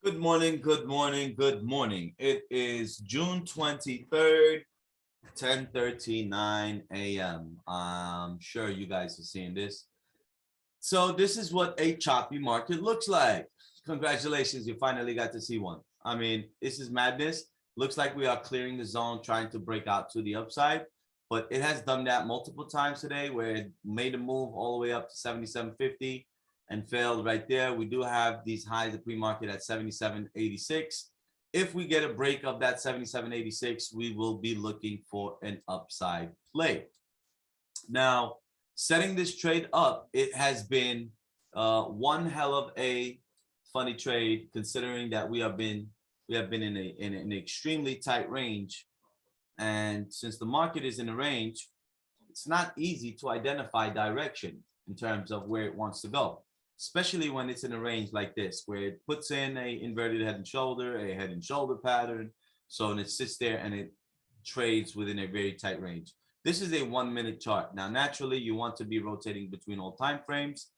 Good morning, good morning, good morning. It is June 23rd, 10:39 a.m. I'm sure you guys are seeing this. So this is what a choppy market looks like. Congratulations, you finally got to see one. I mean, this is madness. Looks like we are clearing the zone, trying to break out to the upside, but it has done that multiple times today where it made a move all the way up to 77.50 and failed right there. We do have these highs of pre-market at 77.86. If we get a break of that 77.86, we will be looking for an upside play. Now, setting this trade up, it has been one hell of a funny trade, considering that we have been in an extremely tight range, and since the market is in a range, it's not easy to identify direction in terms of where it wants to go, especially when it's in a range like this, where it puts in a inverted head and shoulder, a head and shoulder pattern, so and it sits there and it trades within a very tight range. This is a 1 minute chart. Now, naturally, you want to be rotating between all time frames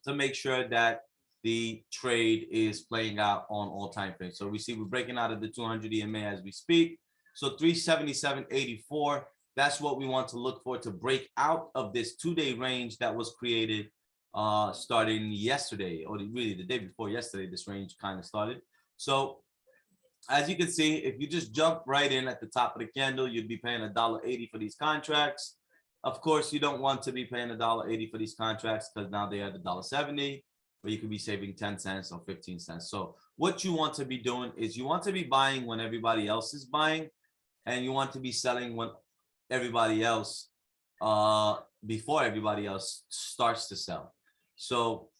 to make sure that the trade is playing out on all time frames. So we see we're breaking out of the 200 EMA as we speak. So 377.84, that's what we want to look for, to break out of this 2-day range that was created starting yesterday, or really the day before yesterday. This range kind of started. So as you can see, if you just jump right in at the top of the candle, you'd be paying $1.80 for these contracts. Of course, you don't want to be paying $1.80 for these contracts, because now they are $1.70, where you could be saving 10 cents or 15 cents. So what you want to be doing is you want to be buying when everybody else is buying, and you want to be selling when everybody else, before everybody else starts to sell. So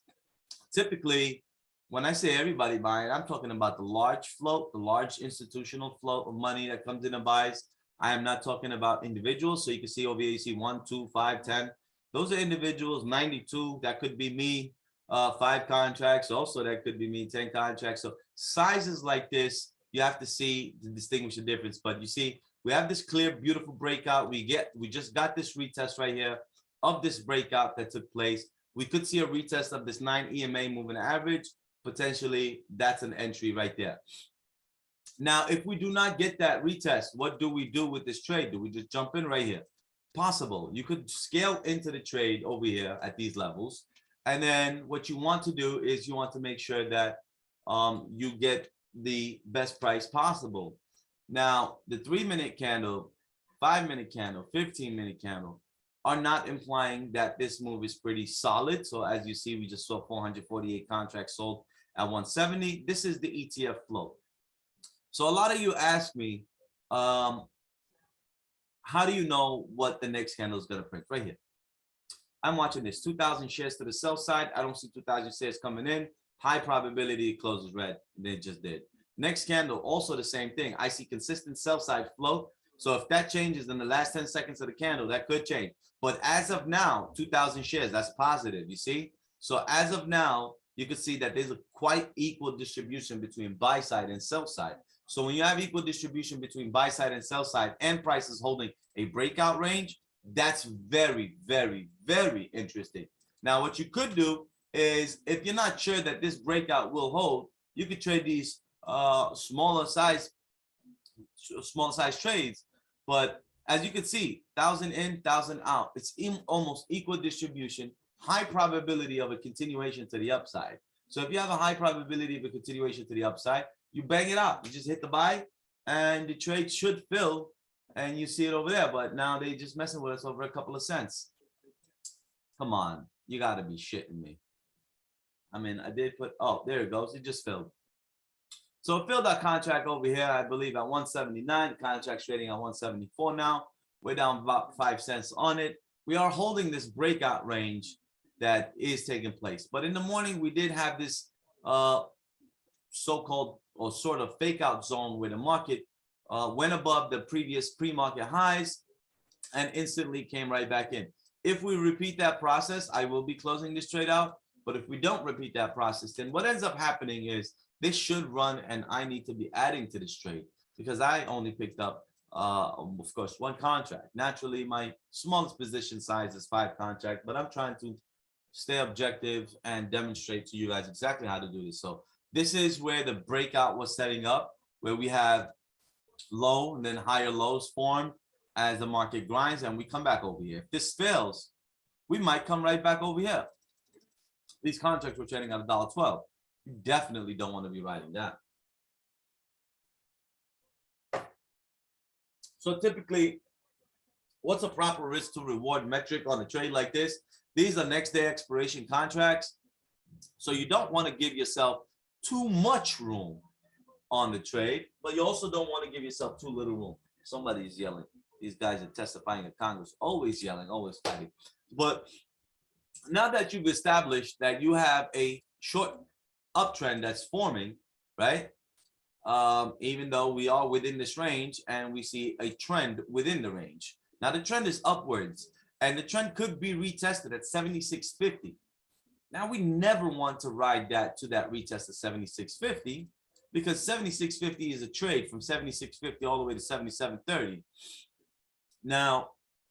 typically, when I say everybody buying, I'm talking about the large float, the large institutional float of money that comes in and buys. I am not talking about individuals. So you can see over here, you see 1, 2, 5, 10. Those are individuals. 92, that could be me. 5 contracts, also that could be me. 10 contracts. So sizes like this, you have to see to distinguish the difference. But you see, we have this clear, beautiful breakout. We just got this retest right here of this breakout that took place. We could see a retest of this 9 EMA moving average. Potentially, that's an entry right there. Now, if we do not get that retest, what do we do with this trade? Do we just jump in right here? Possible. You could scale into the trade over here at these levels. And then what you want to do is you want to make sure that you get the best price possible. Now, the 3-minute candle, 5-minute candle, 15-minute candle are not implying that this move is pretty solid. So as you see, we just saw 448 contracts sold at 170. This is the ETF flow. So a lot of you ask me, how do you know what the next candle is going to print? Right here. I'm watching this 2,000 shares to the sell side. I don't see 2,000 shares coming in. High probability it closes red. They just did. Next candle, also the same thing. I see consistent sell side flow. So if that changes in the last 10 seconds of the candle, that could change. But as of now, 2,000 shares, that's positive, you see? So as of now, you can see that there's a quite equal distribution between buy side and sell side. So when you have equal distribution between buy side and sell side, and prices holding a breakout range, that's very, very, very interesting. Now, what you could do is, if you're not sure that this breakout will hold, you could trade these smaller size trades. But as you can see, 1,000 in, 1,000 out. It's in almost equal distribution, high probability of a continuation to the upside. So if you have a high probability of a continuation to the upside, you bang it out. You just hit the buy, and the trade should fill, and you see it over there. But now they just messing with us over a couple of cents. Come on, you got to be shitting me. I mean, I did put, oh, there it goes. It just filled. So it filled our contract over here, I believe, at 179. The contract's trading at 174 now. We're down about 5 cents on it. We are holding this breakout range that is taking place. But in the morning, we did have this so-called or sort of fake out zone where the market went above the previous pre-market highs and instantly came right back in. If we repeat that process, I will be closing this trade out. But if we don't repeat that process, then what ends up happening is this should run, and I need to be adding to this trade, because I only picked up, of course, 1 contract. Naturally, my smallest position size is 5 contracts, but I'm trying to stay objective and demonstrate to you guys exactly how to do this. So This is where the breakout was setting up, where we have low and then higher lows form as the market grinds, and we come back over here. If this fails, we might come right back over here. These contracts were trading at $1.12. You definitely don't want to be riding that. So typically, what's a proper risk to reward metric on a trade like this? These are next day expiration contracts. So you don't want to give yourself too much room on the trade, but you also don't want to give yourself too little room. Somebody's yelling. These guys are testifying in Congress, always yelling, always fighting. But now that you've established that you have a short uptrend that's forming, right? Even though we are within this range and we see a trend within the range. Now the trend is upwards and the trend could be retested at 76.50. Now we never want to ride that to that retest of 76.50 because 76.50 is a trade from 76.50 all the way to 77.30. Now,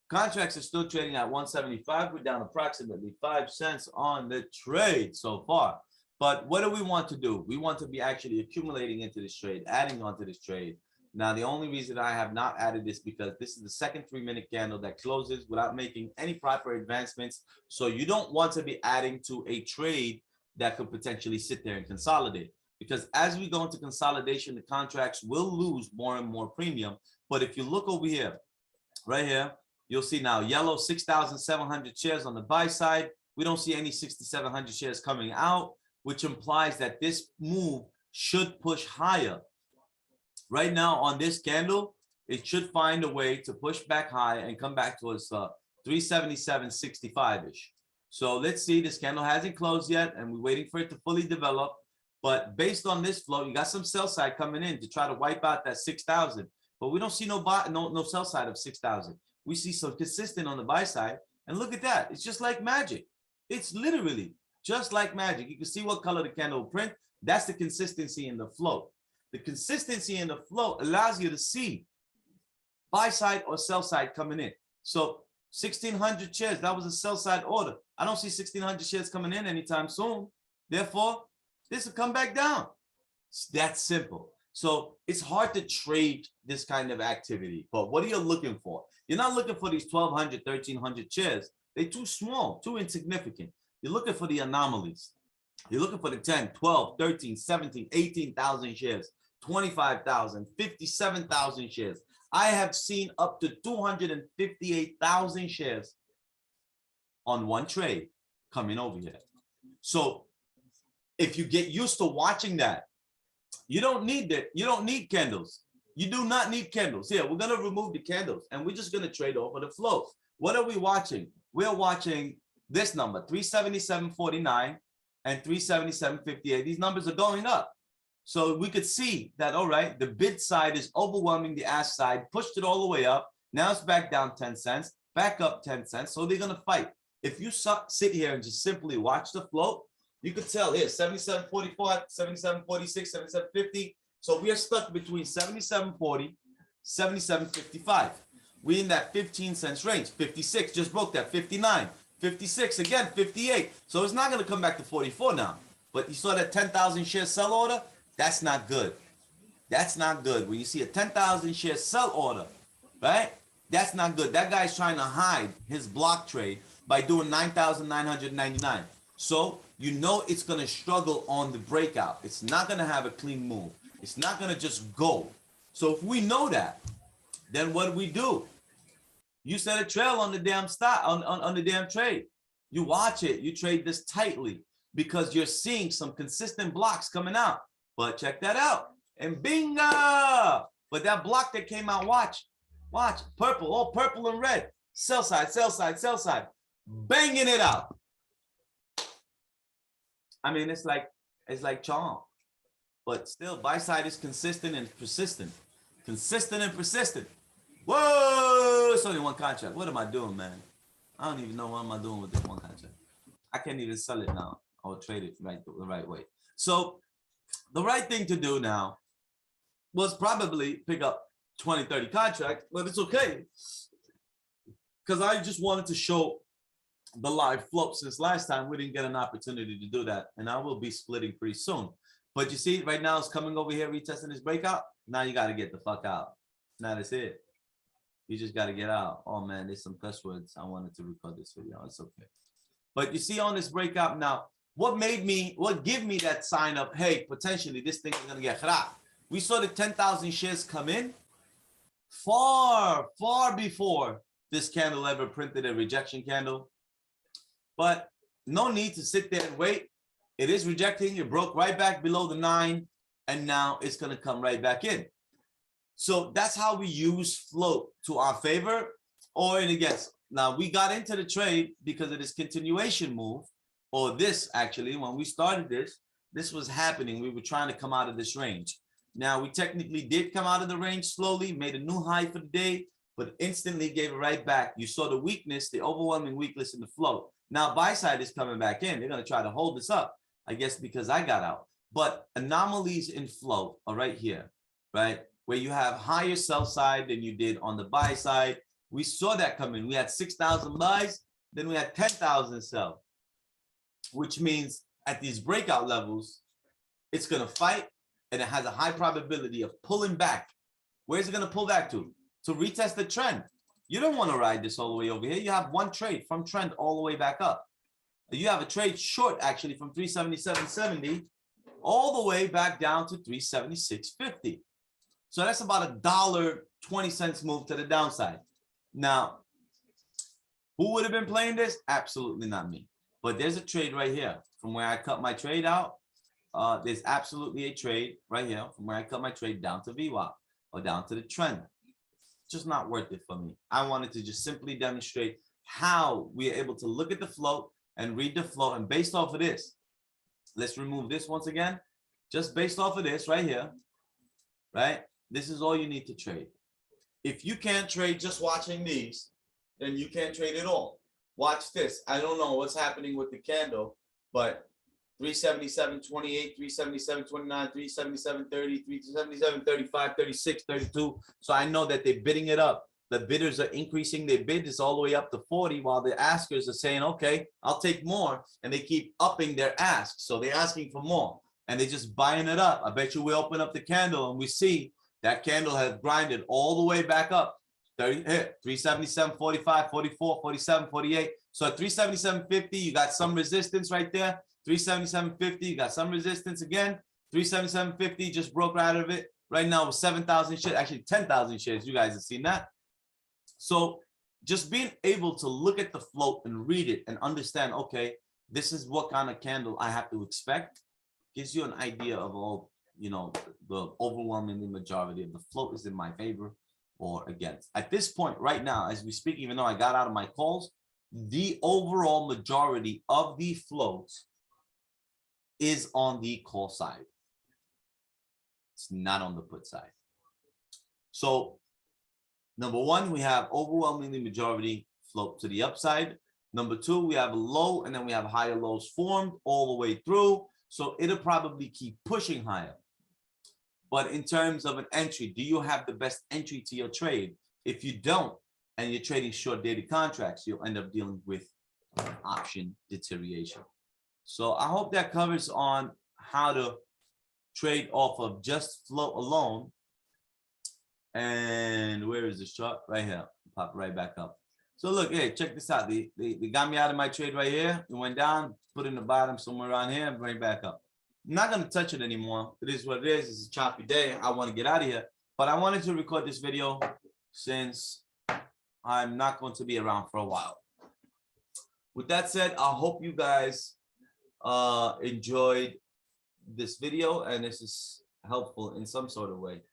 contracts are still trading at 175. We're down approximately 5 cents on the trade so far. But what do we want to do? We want to be actually accumulating into this trade, adding onto this trade. Now, the only reason I have not added this because this is the second 3-minute candle that closes without making any proper advancements. So you don't want to be adding to a trade that could potentially sit there and consolidate. Because as we go into consolidation, the contracts will lose more and more premium. But if you look over here, right here, you'll see now yellow 6,700 shares on the buy side. We don't see any 6,700 shares coming out, which implies that this move should push higher. Right now on this candle, it should find a way to push back high and come back towards 377.65-ish. So let's see, this candle hasn't closed yet and we're waiting for it to fully develop. But based on this flow, you got some sell side coming in to try to wipe out that 6,000. But we don't see no sell side of 6,000. We see some consistent on the buy side. And look at that. It's just like magic. It's literally just like magic. You can see what color the candle will print. That's the consistency in the flow. The consistency in the flow allows you to see buy side or sell side coming in. So 1,600 shares, that was a sell side order. I don't see 1,600 shares coming in anytime soon. Therefore, this will come back down. It's that simple. So it's hard to trade this kind of activity. But what are you looking for? You're not looking for these 1,200, 1,300 shares. They're too small, too insignificant. You're looking for the anomalies. You're looking for the 10, 12, 13, 17, 18,000 shares, 25,000, 57,000 shares. I have seen up to 258,000 shares on one trade coming over here. So if you get used to watching that, you don't need that. You don't need candles. You do not need candles. Here, we're going to remove the candles and we're just going to trade over the flow. What are we watching? We're watching this number, 377.49 and 377.58. These numbers are going up. So we could see that, all right, the bid side is overwhelming the ask side, pushed it all the way up. Now it's back down 10 cents, back up 10 cents. So they're going to fight. If you sit here and just simply watch the flow, you could tell here, 77.44, 77.46, 77.50. So we are stuck between 77.40, 77.55. We're in that 15 cents range. 56 just broke that. 59, 56 again, 58. So it's not going to come back to 44 now. But you saw that 10,000 share sell order? That's not good. That's not good. When you see a 10,000 share sell order, right? That's not good. That guy's trying to hide his block trade by doing 9,999. So you know it's going to struggle on the breakout. It's not going to have a clean move. It's not going to just go. So if we know that, then what do? You set a trail on the damn stock, on the damn trade. You watch it. You trade this tightly because you're seeing some consistent blocks coming out. But check that out. And bingo! But that block that came out, watch, purple, all purple and red. Sell side, sell side, sell side. Banging it out. I mean, it's like charm. But still, buy side is consistent and persistent. Consistent and persistent. Whoa! It's only one contract. What am I doing, man? I don't even know what am I doing with this one contract. I can't even sell it now or trade it the right way. So the right thing to do now was probably pick up 20, 30 contracts, but it's okay. Because I just wanted to show the live flow since last time we didn't get an opportunity to do that. And I will be splitting pretty soon. But you see, right now it's coming over here, retesting this breakout. Now you got to get the fuck out. Now that's it. You just got to get out. Oh man, there's some cuss words. I wanted to record this video. It's okay. But you see on this breakout now, what give me that sign of, hey, potentially this thing is going to get kharab. We saw the 10,000 shares come in far before this candle ever printed a rejection candle. But no need to sit there and wait. It is rejecting. It broke right back below the 9, and now it's going to come right back in. So that's how we use float to our favor or in against. Now, we got into the trade because of this continuation move, or this actually, when we started this was happening. We were trying to come out of this range. Now, we technically did come out of the range slowly, made a new high for the day, but instantly gave it right back. You saw the weakness, the overwhelming weakness in the float. Now, buy side is coming back in. They're going to try to hold this up, I guess, because I got out. But anomalies in float are right here, right? Where you have higher sell side than you did on the buy side. We saw that coming. We had 6,000 buys, then we had 10,000 sell, which means at these breakout levels, it's going to fight, and it has a high probability of pulling back. Where's it going to pull back to? To retest the trend. You don't want to ride this all the way over here. You have one trade from trend all the way back up. You have a trade short actually from 377.70 all the way back down to 376.50. So that's about $1.20 move to the downside. Now, who would have been playing this? Absolutely not me. But there's a trade right here from where I cut my trade out. There's absolutely a trade right here from where I cut my trade down to VWAP or down to the trend. Just not worth it for me. I wanted to just simply demonstrate how we are able to look at the float and read the float. And based off of this, let's remove this once again. Just based off of this right here, right? This is all you need to trade. If you can't trade just watching these, then you can't trade at all. Watch this. I don't know what's happening with the candle, but 377.28, 377.29, 377.30, 377.35, 36, 32. So I know that they're bidding it up. The bidders are increasing their bid is all the way up to 40, while the askers are saying, okay, I'll take more. And they keep upping their ask. So they're asking for more and they're just buying it up. I bet you we open up the candle and we see that candle has grinded all the way back up. 377.45, 44, 47, 48. So at 377.50, you got some resistance right there. 377.50, you got some resistance again. 377.50 just broke right out of it. Right now with 7,000 shares, actually 10,000 shares. You guys have seen that. So just being able to look at the float and read it and understand, okay, this is what kind of candle I have to expect, gives you an idea of all, you know, the overwhelming majority of the float is in my favor or against. At this point right now, as we speak, even though I got out of my calls, the overall majority of the floats is on the call side. It's not on the put side. So number one, we have overwhelmingly majority float to the upside. Number two, we have a low and then we have higher lows formed all the way through. So it'll probably keep pushing higher. But in terms of an entry, do you have the best entry to your trade? If you don't, and you're trading short dated contracts, you'll end up dealing with option deterioration. So I hope that covers on how to trade off of just float alone. And where is this chart? Right here. Pop right back up. So look, hey, check this out. They got me out of my trade right here. It went down, put in the bottom somewhere around here, and bring back up. I'm not going to touch it anymore. It is what it is. It's a choppy day. I want to get out of here. But I wanted to record this video since I'm not going to be around for a while. With that said, I hope you guys enjoyed this video and this is helpful in some sort of way.